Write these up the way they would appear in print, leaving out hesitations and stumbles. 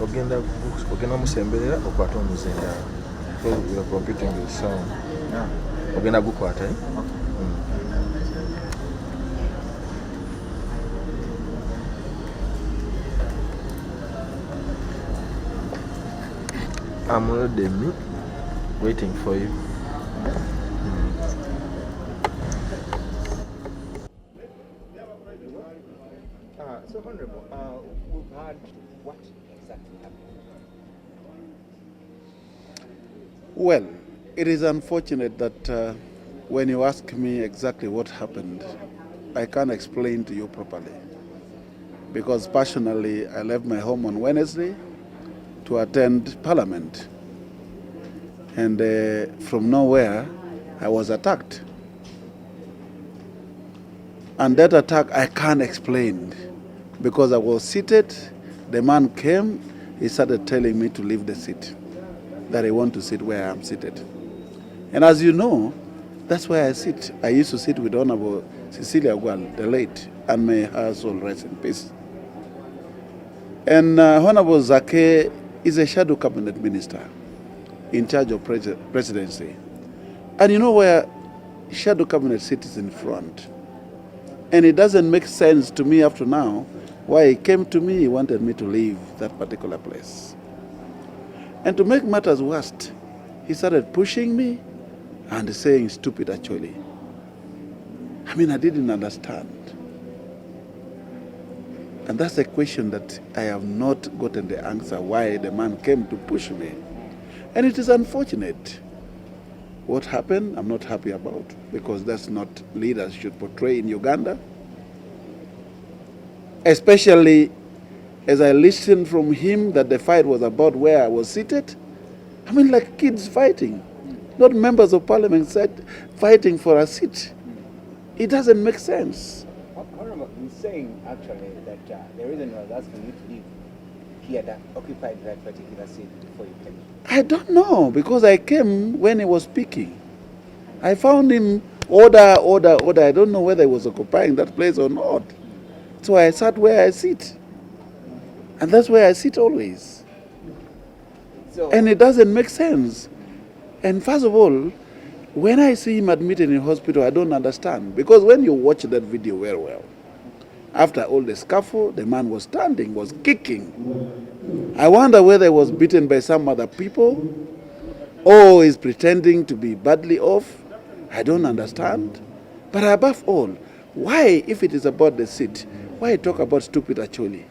ogenda musemberera okwata omuzindaalo. So we are computing the sound. Ogenda gukwata. I'm ready, me waiting for you. So, Honorable, we've heard what exactly happened. Well, it is unfortunate that when you ask me exactly what happened, I can't explain to you properly. Because personally, I left my home on Wednesday to attend Parliament. And from nowhere, I was attacked. And that attack I can't explain because I was seated, the man came, he started telling me to leave the seat, that I want to sit where I'm seated. And as you know, that's where I sit. I used to sit with Honorable Cecilia Gual, the late, and may her soul rest in peace. And Honorable Zaake is a shadow cabinet minister in charge of presidency. And you know where shadow cabinet sits in front. And it doesn't make sense to me up to now why he came to me, he wanted me to leave that particular place. And to make matters worse, he started pushing me and saying stupid actually. I mean, I didn't understand. And that's a question that I have not gotten the answer why the man came to push me. And it is unfortunate. What happened, I'm not happy about, because that's not leaders should portray in Uganda. Especially as I listened from him that the fight was about where I was seated. I mean, like kids fighting, not members of parliament fighting for a seat. It doesn't make sense. Honorable, he's saying actually that the reason he was asking you to leave, he had occupied that particular seat before you came. I don't know, because I came when he was speaking. I found him order. I don't know whether he was occupying that place or not. So I sat where I sit. And that's where I sit always. So, and it doesn't make sense. And first of all, when I see him admitted in hospital, I don't understand. Because when you watch that video very well, after all the scuffle, the man was standing, was kicking. I wonder whether he was beaten by some other people or is pretending to be badly off. I don't understand. But above all, why, if it is about the seat, why talk about stupid Acholi?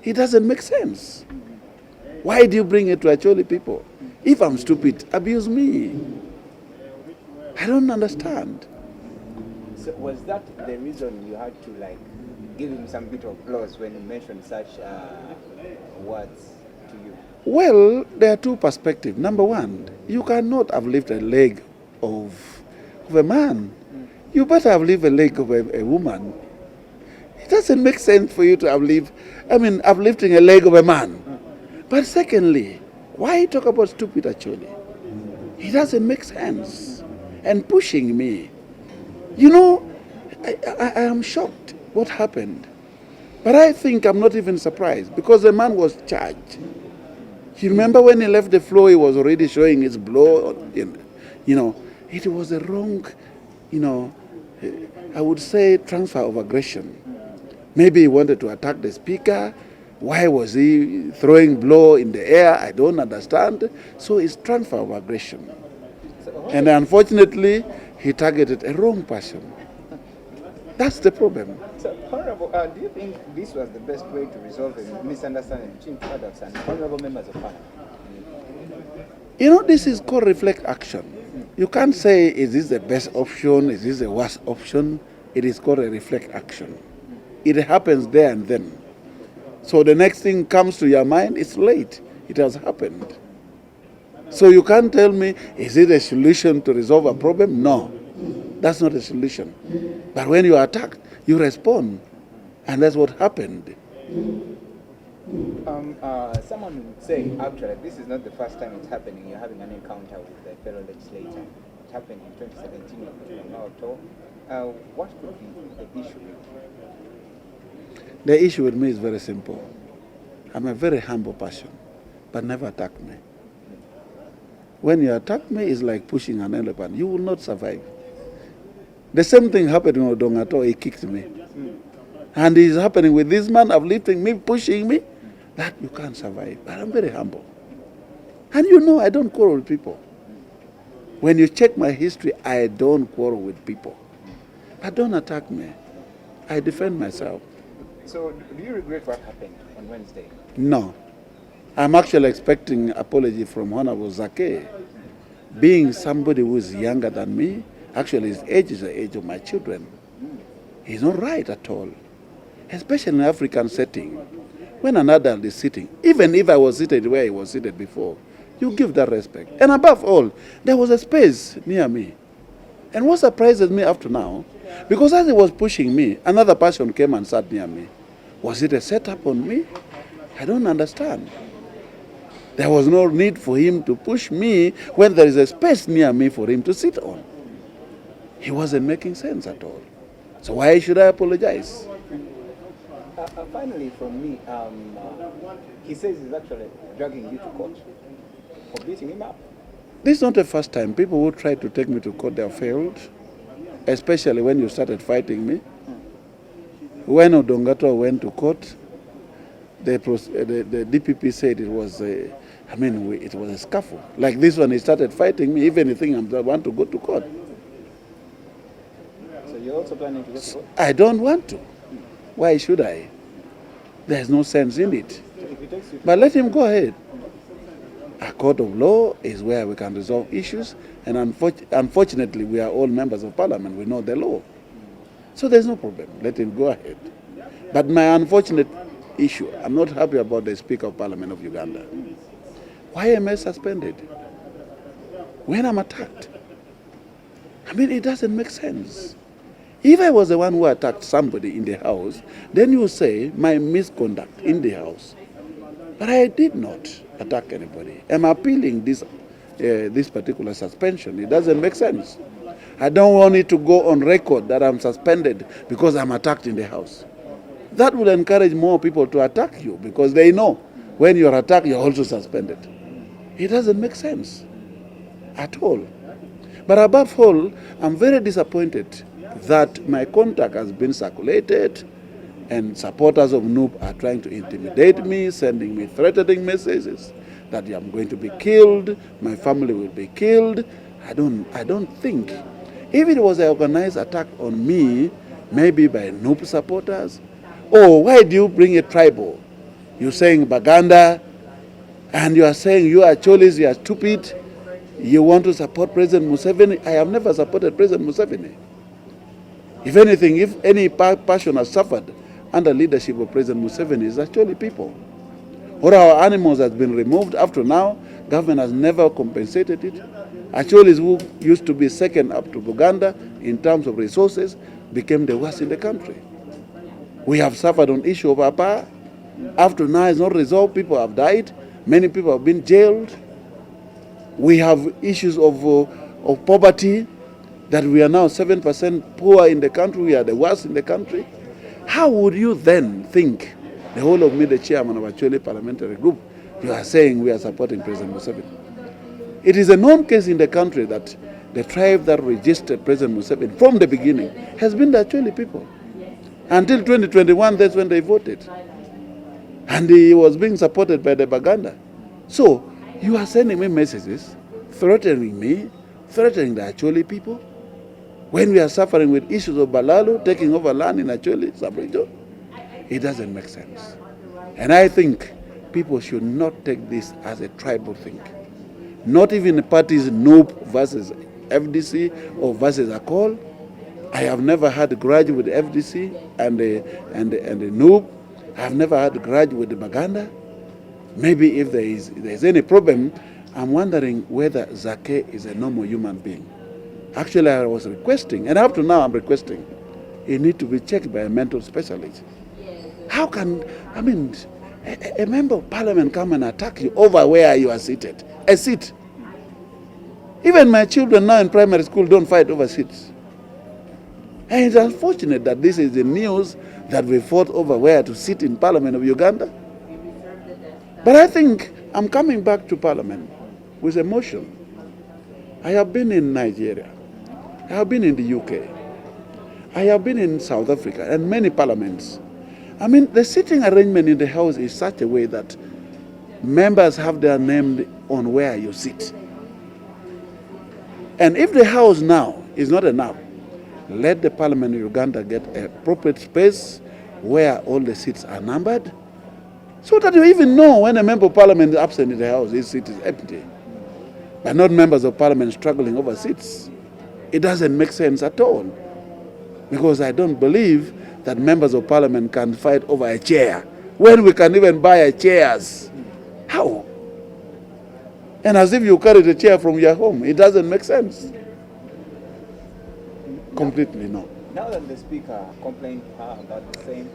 It doesn't make sense. Why do you bring it to Acholi people? If I'm stupid, abuse me. I don't understand. So was that the reason you had to give him some bit of applause when he mentioned such words to you? Well, there are two perspectives. Number one, you cannot have lifted a leg of a man. You better have lifted a leg of a woman. It doesn't make sense for you to have uplifting a leg of a man. But secondly, why talk about stupid actually? It doesn't make sense. And pushing me. You know, I am shocked what happened. But I think I'm not even surprised because the man was charged. You remember when he left the floor, he was already showing his blow. You know, it was a wrong, I would say transfer of aggression. Maybe he wanted to attack the speaker. Why was he throwing blow in the air? I don't understand. So it's transfer of aggression. And unfortunately, he targeted a wrong person. That's the problem. So, Honorable, do you think this was the best way to resolve a misunderstanding between products and honorable members of parliament? You know, this is called reflect action. You can't say, is this the best option? Is this the worst option? It is called a reflect action. It happens there and then. So the next thing comes to your mind, it's late. It has happened. So you can't tell me, is it a solution to resolve a problem? No, that's not a solution. But when you are attacked, you respond. And that's what happened. Someone would say, actually, this is not the first time it's happening. You're having an encounter with the fellow legislator. It happened in 2017 in Toronto. What could be the issue? The issue with me is very simple. I'm a very humble person, but never attack me. When you attack me, it's like pushing an elephant. You will not survive. The same thing happened in Odongato. He kicked me. And it's happening with this man uplifting me, pushing me. That you can't survive. But I'm very humble. And you know I don't quarrel with people. When you check my history, I don't quarrel with people. But don't attack me. I defend myself. So, do you regret what happened on Wednesday? No. I'm actually expecting apology from Honorable Zaake. Being somebody who is younger than me, actually his age is the age of my children. He's not right at all. Especially in an African setting. When an adult is sitting, even if I was seated where he was seated before, you give that respect. And above all, there was a space near me. And what surprises me up to now, because as he was pushing me, another person came and sat near me. Was it a setup on me? I don't understand. There was no need for him to push me when there is a space near me for him to sit on. He wasn't making sense at all. So why should I apologize? Finally, from me, he says he's actually dragging you to court for beating him up. This is not the first time. People who try to take me to court, they have failed, especially when you started fighting me. When Odongato went to court, the DPP said it was it was a scuffle. Like this one, he started fighting me. If anything, I want to go to court. So you're also planning to go to court? I don't want to. Why should I? There's no sense in it. So if he takes you to But let him go ahead. A court of law is where we can resolve issues, and unfortunately, we are all members of parliament. We know the law. So there's no problem. Let him go ahead. But my unfortunate issue, I'm not happy about the Speaker of Parliament of Uganda. Why am I suspended when I'm attacked? I mean, it doesn't make sense. If I was the one who attacked somebody in the house, then you say my misconduct in the house. But I did not attack anybody. I'm appealing this particular suspension. It doesn't make sense. I don't want it to go on record that I'm suspended because I'm attacked in the house. That will encourage more people to attack you because they know when you're attacked, you're also suspended. It doesn't make sense at all. But above all, I'm very disappointed that my contact has been circulated and supporters of NUP are trying to intimidate me, sending me threatening messages that I'm going to be killed, my family will be killed. I don't think. If it was an organized attack on me, maybe by NUP supporters, oh, why do you bring a tribal? You're saying Baganda, and you are saying you are Cholis, you are stupid, you want to support President Museveni. I have never supported President Museveni. If anything, if any passion has suffered under leadership of President Museveni, is actually people. All our animals has been removed. Up to now, government has never compensated it. Acholis, who used to be second up to Buganda in terms of resources, became the worst in the country. We have suffered on issue of APA. Up to now, it's not resolved. People have died. Many people have been jailed. We have issues of poverty, that we are now 7% poor in the country. We are the worst in the country. How would you then think, the whole of me, the chairman of Acholi parliamentary group, you are saying we are supporting President Museveni? It is a known case in the country that the tribe that registered President Museveni from the beginning has been the Acholi people. Until 2021, that's when they voted. And he was being supported by the Baganda. So, you are sending me messages, threatening me, threatening the Acholi people, when we are suffering with issues of Balalo, taking over land in Acholi, sub-region. It doesn't make sense. And I think people should not take this as a tribal thing. Not even the parties NUP versus FDC or versus Akol. I have never had a grudge with the FDC and the NUP. I have never had a grudge with the Baganda. Maybe if there is any problem, I'm wondering whether Zaake is a normal human being. Actually, I was requesting, and up to now I'm requesting, he needs to be checked by a mental specialist. How can, a member of parliament come and attack you over where you are seated? A seat. Even my children now in primary school don't fight over seats. And it's unfortunate that this is the news that we fought over where to sit in Parliament of Uganda. But I think I'm coming back to Parliament with emotion. I have been in Nigeria. I have been in the UK. I have been in South Africa and many parliaments. I mean, the sitting arrangement in the House is such a way that members have their name on where you sit. And if the House now is not enough, let the Parliament in Uganda get an appropriate space where all the seats are numbered, so that you even know when a member of Parliament is absent in the House, his seat is empty. But not members of Parliament struggling over seats. It doesn't make sense at all. Because I don't believe that members of Parliament can fight over a chair when we can even buy chairs. How? And as if you carry the chair from your home. It doesn't make sense. Completely no. Now that the Speaker complained about the same,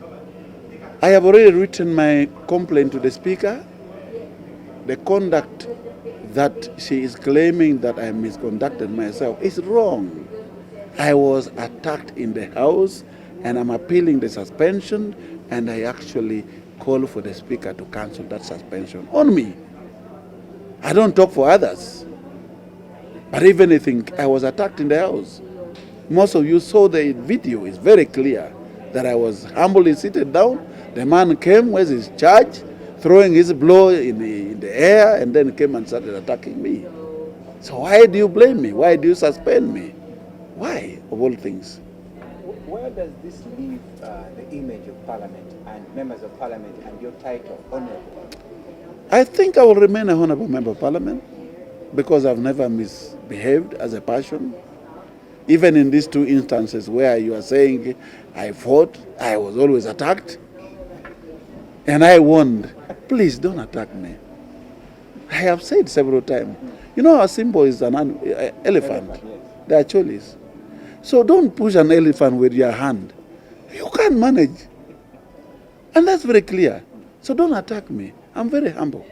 I have already written my complaint to the Speaker. The conduct that she is claiming that I misconducted myself is wrong. I was attacked in the House and I'm appealing the suspension, and I actually call for the Speaker to cancel that suspension on me. I don't talk for others. But if anything, I was attacked in the House. Most of you saw the video. It's very clear that I was humbly seated down. The man came with his charge, throwing his blow in the air, and then came and started attacking me. So why do you blame me? Why do you suspend me? Why, of all things? where does this leave the image of Parliament and members of Parliament and your title, Honourable? I think I will remain a honourable member of Parliament because I've never misbehaved as a person. Even in these two instances where you are saying I fought, I was always attacked. And I warned, please don't attack me. I have said several times, you know our symbol is an elephant. Yes. They are cholis. So don't push an elephant with your hand. You can't manage. And that's very clear. So don't attack me. I'm very humble.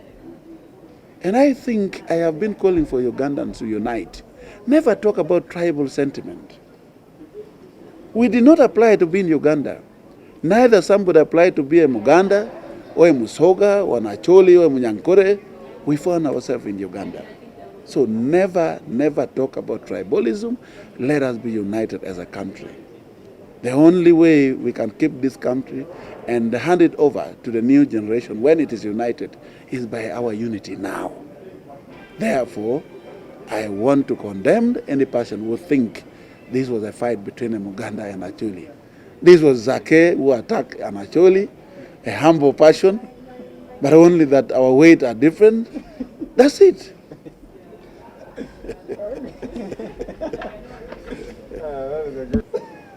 And I think I have been calling for Ugandans to unite. Never talk about tribal sentiment. We did not apply to be in Uganda. Neither somebody applied to be a Muganda, or a Musoga, or an Acholi, or a Munyankore. We found ourselves in Uganda. So never, never talk about tribalism. Let us be united as a country. The only way we can keep this country and hand it over to the new generation when it is united is by our unity now. Therefore, I want to condemn any person who think this was a fight between a Muganda and Acholi. This was Zaake who attacked an Acholi, a humble person, but only that our weight are different. That's it.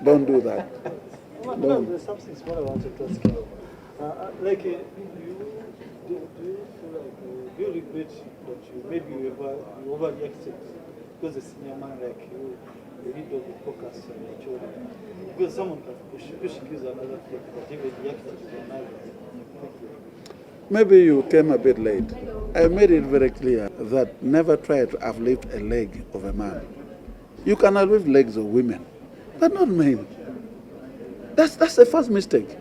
Don't do that. No, there's something small I wanted to ask you. Like, do you feel like, do you regret that you overreacted because a senior man like you need to focus on your children? Because someone can push gives another flick, but even reacted to another. Maybe you came a bit late. I made it very clear that never try to uplift a leg of a man. You can uplift legs of women, but not men. That's the first mistake.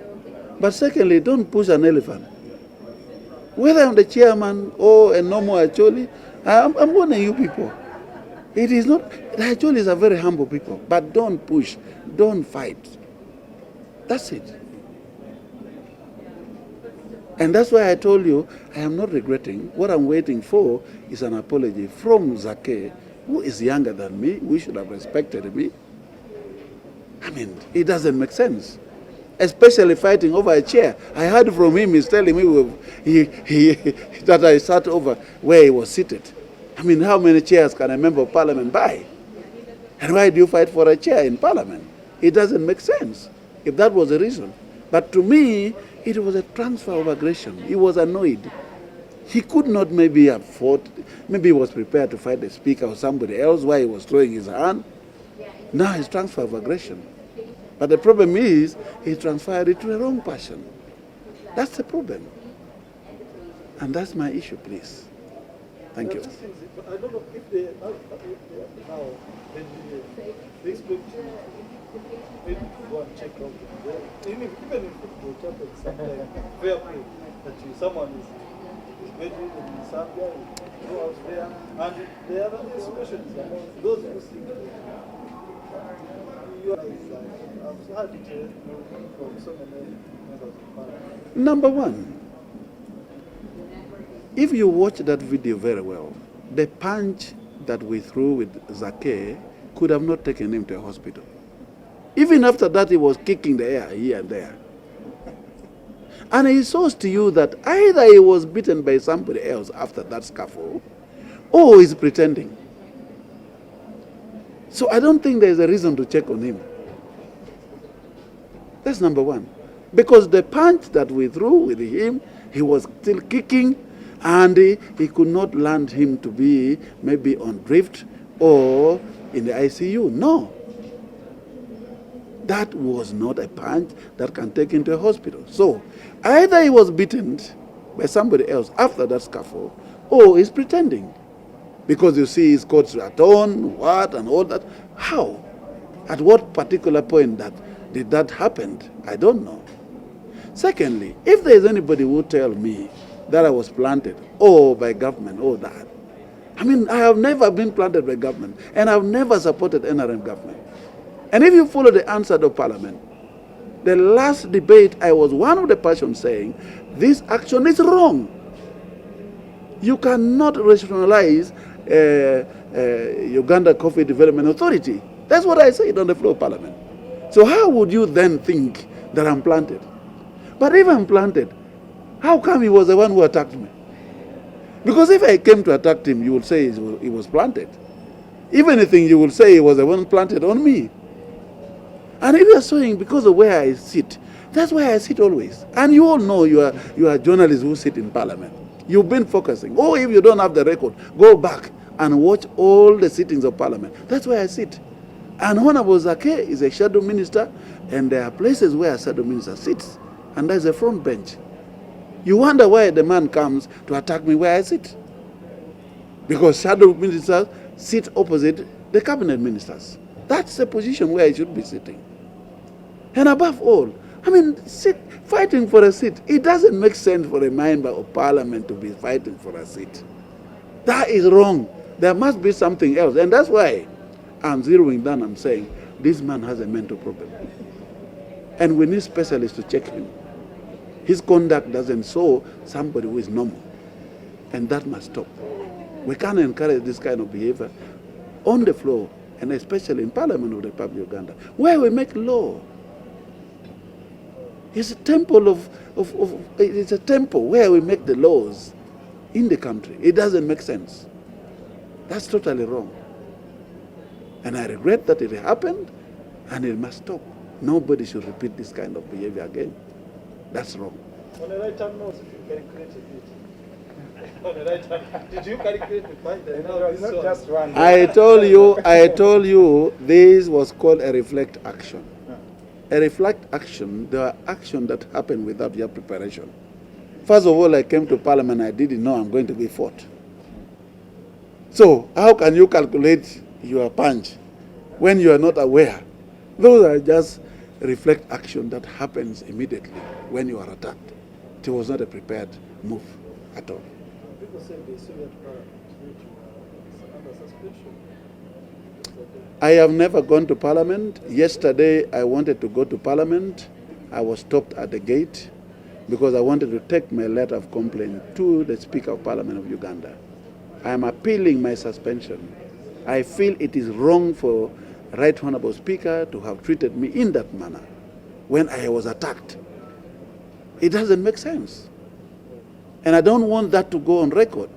But secondly, don't push an elephant. Whether I'm the chairman or a normal Acholi, I'm warning you people. It is not, the Acholis are very humble people, but don't push, don't fight. That's it. And that's why I told you, I am not regretting. What I'm waiting for is an apology from Zaake, who is younger than me, who should have respected me. I mean, it doesn't make sense. Especially fighting over a chair. I heard from him, he's telling me that I sat over where he was seated. I mean, how many chairs can a member of Parliament buy? And why do you fight for a chair in Parliament? It doesn't make sense, if that was the reason. But to me, it was a transfer of aggression. He was annoyed. He could not maybe have fought. Maybe he was prepared to fight the Speaker or somebody else while he was throwing his hand. Now it's transfer of aggression. But the problem is, he transferred it to the wrong person. That's the problem. And that's my issue, please. Thank you. I don't know if they now, they expect maybe to go and check out. Even if football happens sometimes, fair play, that someone is maybe in Zambia, you go out there, and the other solution is that those who seek you are I'm so happy to hear from so many members of parliament. Number one, if you watch that video very well, the punch that we threw with Zaake could have not taken him to a hospital. Even after that, he was kicking the air here and there. And it shows to you that either he was beaten by somebody else after that scuffle, or he's pretending. So I don't think there's a reason to check on him. That's number one. Because the punch that we threw with him, he was still kicking, and he could not land him to be maybe on drift or in the ICU. No. That was not a punch that can take him to a hospital. So either he was beaten by somebody else after that scuffle, or he's pretending. Because you see his coats are torn, what, and all that. How? At what particular point did that happen? I don't know. Secondly, if there is anybody who tell me that I was planted, or by government, or that, I mean, I have never been planted by government, and I've never supported NRM government. And if you follow the answer to Parliament, the last debate, I was one of the persons saying, this action is wrong. You cannot rationalize Uganda Coffee Development Authority. That's what I said on the floor of Parliament. So how would you then think that I'm planted? But if I'm planted, how come he was the one who attacked me? Because if I came to attack him, you would say he was planted. If anything, you would say he was the one planted on me. And if you're saying because of where I sit, that's where I sit always. And you all know you are journalists who sit in Parliament. You've been focusing. Or if you don't have the record, go back and watch all the sittings of Parliament. That's where I sit. And Honorable Zaake is a shadow minister, and there are places where a shadow minister sits, and there's a front bench. You wonder why the man comes to attack me where I sit. Because shadow ministers sit opposite the cabinet ministers. That's the position where I should be sitting. And above all, I mean, fighting for a seat. It doesn't make sense for a member of Parliament to be fighting for a seat. That is wrong. There must be something else. And that's why I'm zeroing down. I'm saying this man has a mental problem. And we need specialists to check him. His conduct doesn't show somebody who is normal. And that must stop. We can't encourage this kind of behavior on the floor, and especially in Parliament of the Republic of Uganda, where we make law. It's a temple it's a temple where we make the laws in the country. It doesn't make sense. That's totally wrong. And I regret that it happened, and it must stop. Nobody should repeat this kind of behavior again. That's wrong. On the right hand note, if you calculate it. On the right hand, did you calculate the fact that now It's not just one. I told you this was called a reflect action. A reflect action, there are actions that happen without your preparation. First of all, I came to Parliament, I didn't know I'm going to be fought. So how can you calculate your punch when you are not aware? Those are just reflect action that happens immediately when you are attacked. It was not a prepared move at all. people say they saw you at Parliament, which is under suspension. I have never gone to Parliament. Yesterday, I wanted to go to Parliament. I was stopped at the gate because I wanted to take my letter of complaint to the Speaker of Parliament of Uganda. I am appealing my suspension. I feel it is wrong for Right Honorable Speaker to have treated me in that manner when I was attacked. It doesn't make sense. And I don't want that to go on record.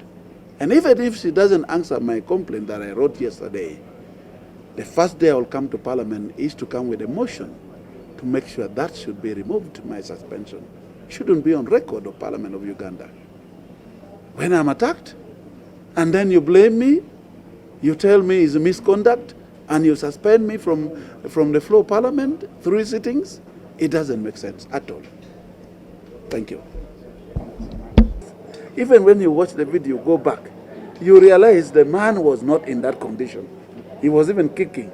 And even if she doesn't answer my complaint that I wrote yesterday, the first day I will come to Parliament is to come with a motion to make sure that should be removed, my suspension. Shouldn't be on record of Parliament of Uganda. When I'm attacked, and then you blame me, you tell me it's a misconduct, and you suspend me from the floor of Parliament, 3 sittings, it doesn't make sense at all. Thank you. Even when you watch the video, go back, you realize the man was not in that condition. He was even kicking.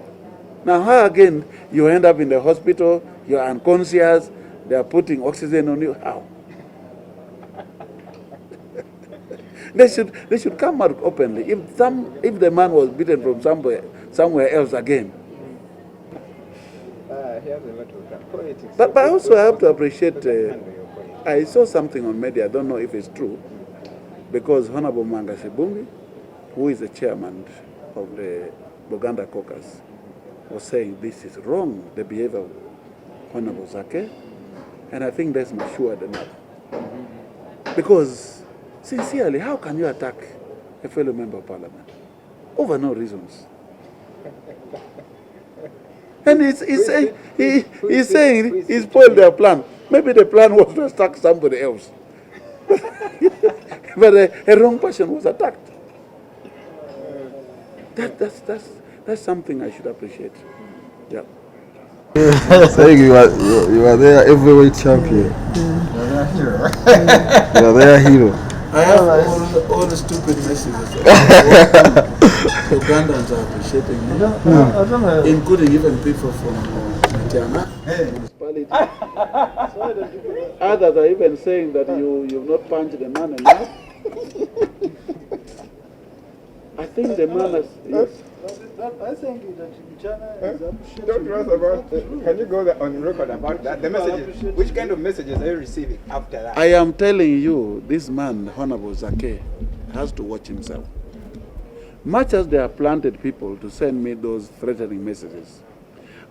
Now, how again you end up in the hospital, you're unconscious, they are putting oxygen on you? How? They should come out openly. If the man was beaten from somewhere else again. He has a lot of politics. But also I have to appreciate. Handle your politics. I saw something on media. I don't know if it's true, because Honorable Manga Shibungi, who is the chairman of the Buganda caucus, was saying this is wrong, the behavior of Honorable Zaake, and I think that's matured enough. Because, sincerely, how can you attack a fellow member of parliament over no reasons? And he's saying he spoiled their plan. Maybe the plan was to attack somebody else. But a wrong person was attacked. That's something I should appreciate. Yeah. Saying you are their heavyweight champion. You are their hero. I have all the stupid messages. Ugandans are appreciating me, including even people from Tiana municipality. Others are even saying that you've not punched the man enough. I think the man has. Yes. I think that China is appreciating. Talk to us about. Can you go on record about that? The messages. Which kind of messages are you receiving after that? I am telling you, this man, Honorable Zaake, has to watch himself. Much as they have planted people to send me those threatening messages,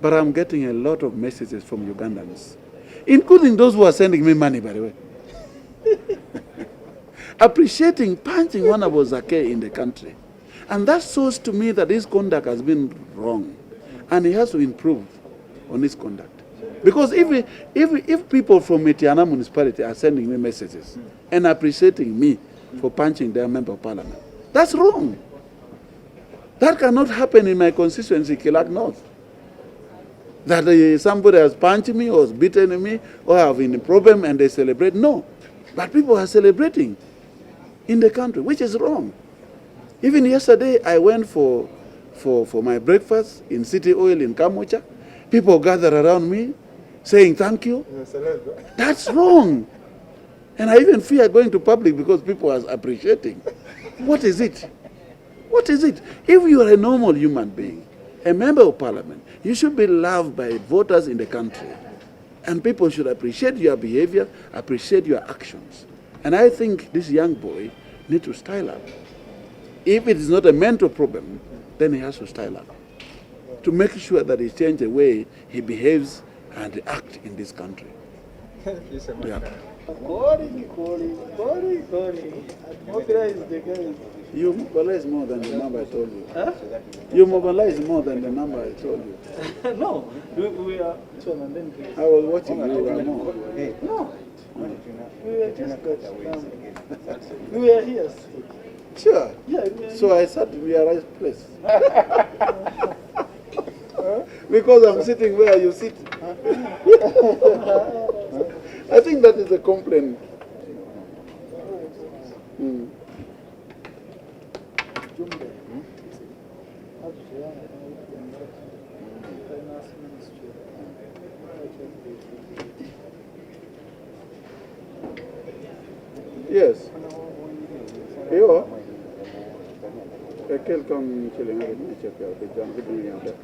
but I'm getting a lot of messages from Ugandans, including those who are sending me money, by the way, appreciating punching Honorable Zaake in the country. And that shows to me that his conduct has been wrong, and he has to improve on his conduct. Because if people from Tiana municipality are sending me messages and appreciating me for punching their member of parliament, that's wrong. That cannot happen in my constituency, Kilak North. That somebody has punched me or has beaten me or have a problem and they celebrate. No. But people are celebrating in the country, which is wrong. Even yesterday, I went for my breakfast in City Oil in Kamocha. People gathered around me saying thank you. That's wrong. And I even fear going to public because people are appreciating. What is it? What is it? If you are a normal human being, a member of parliament, you should be loved by voters in the country. And people should appreciate your behavior, appreciate your actions. And I think this young boy needs to style up. If it is not a mental problem, then he has to style up to make sure that he changes the way he behaves and acts in this country. Thank you so much. Yeah. Mobilize the guys. You mobilize more than the number I told you. Huh? You mobilize more than the number I told you. No, we are. And then I was watching you were more. no, we were just got. We were here. Sure. Yeah, we were So I sat in the right place. Because I'm sitting where you sit. I think that is a complaint. Mm. Yes. Yo. Quelqu'un qui l'a dit, c'est que les gens qui viennent en fait.